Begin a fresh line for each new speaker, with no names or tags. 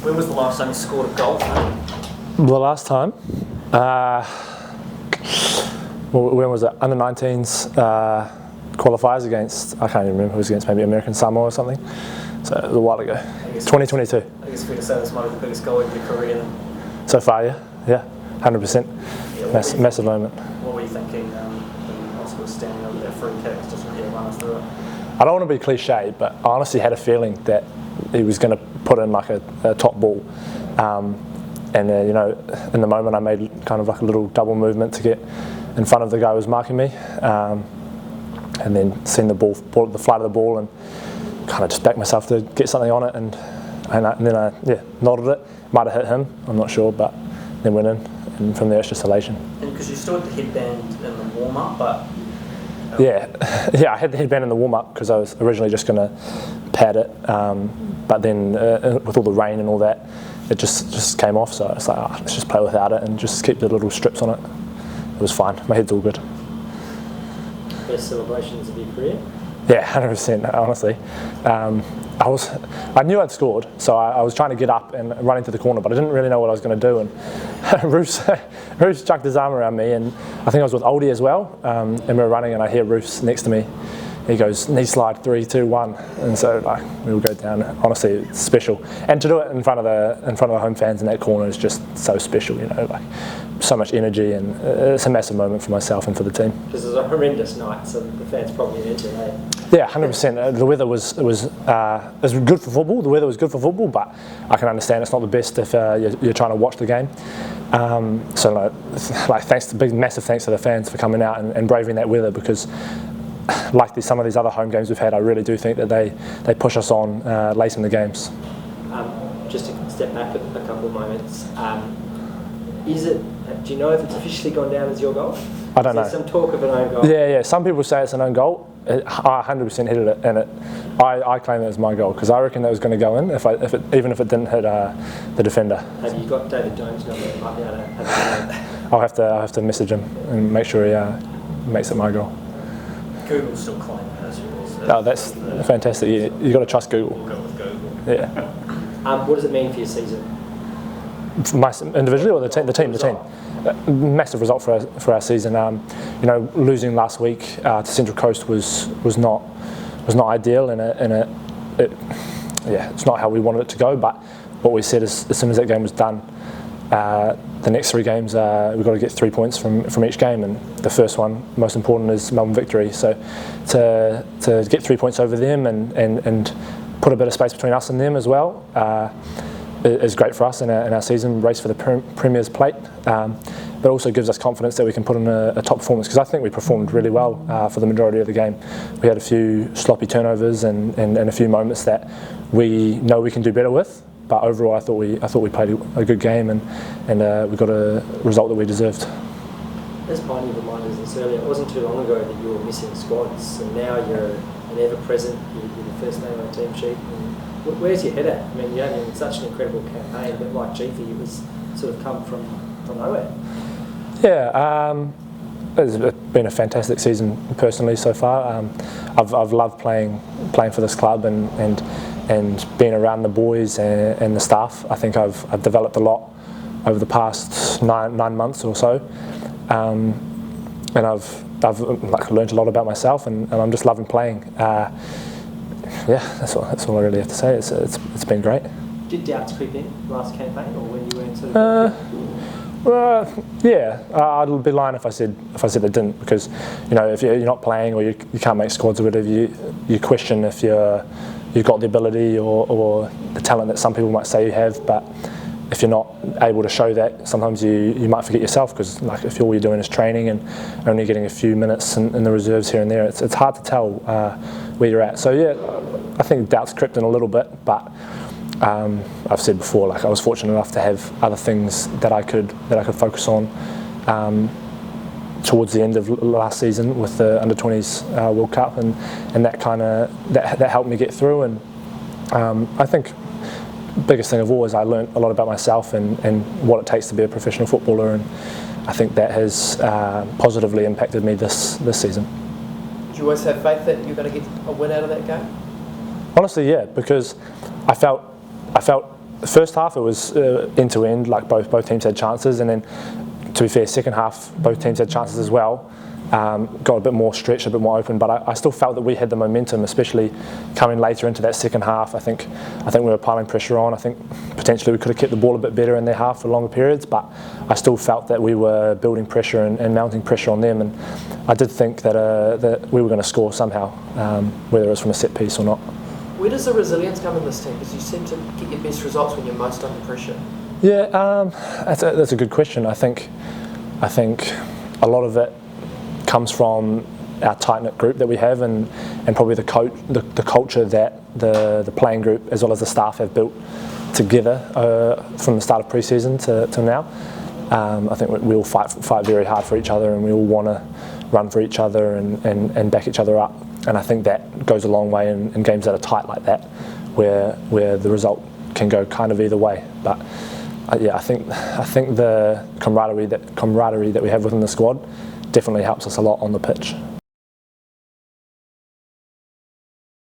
When was the last time you scored a goal?
The last time? When was it? Under 19s qualifiers against, I can't even remember who it was against, maybe American Samoa or something. So it was a while ago. 2022.
I guess fair to say this might be the biggest goal of your career then.
So far, yeah, 100%.
Yeah,
Massive moment.
What were you thinking when Oscar was standing over that free kick, just to run us through it?
I don't want to be cliche, but I honestly had a feeling that he was going to put in like a top ball. And you know, in the moment I made kind of like a little double movement to get in front of the guy who was marking me. And then seen the flight of the ball and kind of just backed myself to get something on it. And then I nodded it. Might have hit him, I'm not sure, but then went in. And from there it's just elation.
And because you still had the headband in the warm-up, but...
Yeah, I had the headband in the warm-up because I was originally just going to pad it, but then with all the rain and all that, it just came off. So it's like, let's just play without it and just keep the little strips on it. It was fine. My head's all good.
Best celebrations of your career?
Yeah, 100%. Honestly, I knew I'd scored, so I was trying to get up and run into the corner, but I didn't really know what I was going to do. And Roos chucked his arm around me, and I think I was with Oldie as well. And we were running, and I hear Roos next to me. He goes, knee slide, 3, 2, 1, and so like we will go down. Honestly, it's special, and to do it in front of the home fans in that corner is just so special. You know, like so much energy, and it's a massive moment for myself and for the team.
This is a horrendous night, so the fans probably need it, eh?
Yeah, 100%. The weather was good for football. The weather was good for football, but I can understand it's not the best if you're trying to watch the game. So, massive thanks to the fans for coming out and braving that weather, because like some of these other home games we've had, I really do think that they push us on late in the games.
Just to step back a couple of moments, do you know if it's officially gone down as your goal?
I don't know.
There's some talk of an own goal.
Yeah. Some people say it's an own goal. I 100% hit it, and I claim it as my goal because I reckon that was going to go in even if it didn't hit the defender.
Have you got David Jones' number? You might be able to have it.
I'll have to message him and make sure he makes it my goal.
Google's still claiming it as yours.
Oh, that's fantastic. You got to trust Google.
We'll go with Google.
Yeah.
What does it mean for your season?
Individually or the team? Massive result for our season. You know, losing last week to Central Coast was not ideal, and it's not how we wanted it to go. But what we said is, as soon as that game was done, the next 3 games we've got to get 3 points from each game, and the first one, most important, is Melbourne victory. So to get 3 points over them and put a bit of space between us and them as well is great for us in our season race for the Premier's plate, but also gives us confidence that we can put in a top performance, because I think we performed really well for the majority of the game. We had a few sloppy turnovers and a few moments that we know we can do better with, but overall I thought we played a good game and we got a result that we deserved.
As Piney reminded us earlier, it wasn't too long ago that you were missing squads, and now you're an ever-present, you're the first name on the team sheet. Where's your head at? I mean, you're having such an incredible campaign, but like Chiefy, it was sort of come from nowhere.
Yeah, it's been a fantastic season personally so far. I've loved playing for this club and being around the boys and the staff. I think I've developed a lot over the past nine months or so, and I've learned a lot about myself, and I'm just loving playing. Yeah, that's all I really have to say. It's been great.
Did doubts creep in last campaign, or when you weren't sort of?
Yeah, I'd be lying if I said it didn't, because you know, if you're not playing or you can't make squads or whatever, you question if you've got the ability or the talent that some people might say you have, but if you're not able to show that, sometimes you might forget yourself, because like if all you're doing is training and only getting a few minutes in the reserves here and there, it's hard to tell where you're at. So yeah, I think doubts crept in a little bit, but I've said before, like I was fortunate enough to have other things that I could focus on towards the end of last season with the Under-20s World Cup, and that kind of that helped me get through. And I think the biggest thing of all is I learned a lot about myself and what it takes to be a professional footballer, and I think that has positively impacted me this season.
Did you always have faith that you're going to get a win out of that game?
Honestly, yeah, because I felt the first half it was end to end, like both teams had chances, and then to be fair, second half both teams had chances as well. Got a bit more stretched, a bit more open, but I still felt that we had the momentum, especially coming later into that second half. I think we were piling pressure on. I think potentially we could have kept the ball a bit better in their half for longer periods, but I still felt that we were building pressure and mounting pressure on them, and I did think that we were going to score somehow, whether it was from a set piece or not.
Where does the resilience come in this team? Because you seem to get your best results when you're most under pressure.
Yeah, that's a good question. I think a lot of it comes from our tight-knit group that we have, and probably the culture that the playing group as well as the staff have built together from the start of pre-season to now. I think we all fight very hard for each other, and we all want to run for each other and back each other up. And I think that goes a long way in games that are tight like that, where the result can go kind of either way. But yeah, I think the camaraderie that we have within the squad definitely helps us a lot on the pitch.